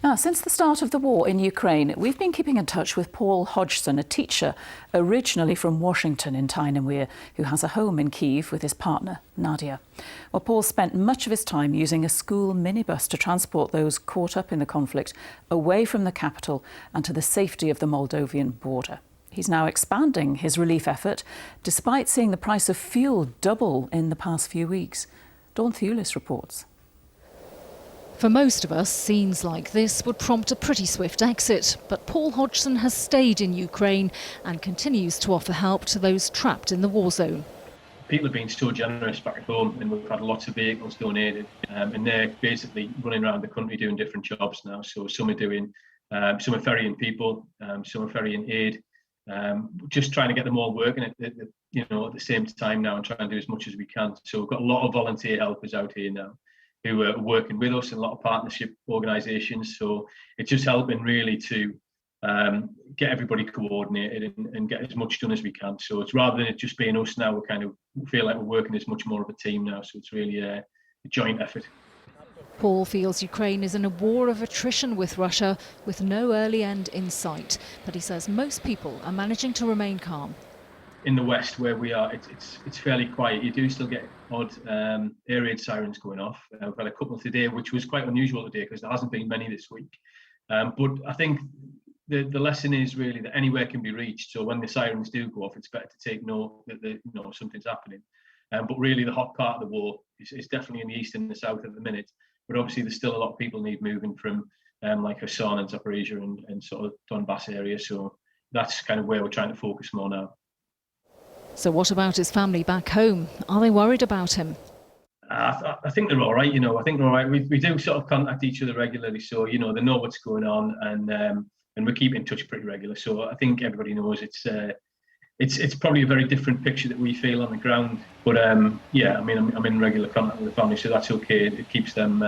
Now, since the start of the war in Ukraine, we've been keeping in touch with Paul Hodgson, a teacher originally from Washington in Tyne and Wear, who has a home in Kyiv with his partner, Nadia. Well, Paul spent much of his time using a school minibus to transport those caught up in the conflict away from the capital and to the safety of the Moldovan border. He's now expanding his relief effort, despite seeing the price of fuel double in the past few weeks. Dawn Thewlis reports. For most of us, scenes like this would prompt a pretty swift exit. But Paul Hodgson has stayed in Ukraine and continues to offer help to those trapped in the war zone. People have been so generous back at home, and we've had lots of vehicles donated, and they're basically running around the country doing different jobs now. So some are ferrying people, some are ferrying aid, just trying to get them all working at the same time now and trying to do as much as we can. So we've got a lot of volunteer helpers out here now who are working with us in a lot of partnership organisations. So it's just helping really to get everybody coordinated and get as much done as we can. So it's rather than it just being us now, we kind of feel like we're working as much more of a team now. So it's really a joint effort. Paul feels Ukraine is in a war of attrition with Russia, with no early end in sight. But he says most people are managing to remain calm. In the west where we are, it's fairly quiet. You do still get odd air raid sirens going off. We've had a couple today, which was quite unusual today because there hasn't been many this week. But I think the lesson is really that anywhere can be reached. So when the sirens do go off, it's better to take note that something's happening. But really, the hot part of the war is definitely in the east and the south at the minute. But obviously, there's still a lot of people need moving from like Kherson and Zaporizhia and sort of Donbass area. So that's kind of where we're trying to focus more now. So what about his family back home? Are they worried about him? I think they're all right. I think they're all right. We do sort of contact each other regularly, so they know what's going on, and we keep in touch pretty regular. So I think everybody knows it's probably a very different picture that we feel on the ground. But yeah, I mean, I'm in regular contact with the family, so that's okay. It keeps them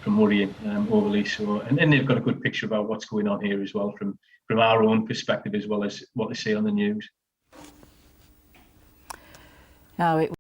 from worrying overly. So and they've got a good picture about what's going on here as well from our own perspective as well as what they see on the news. Now,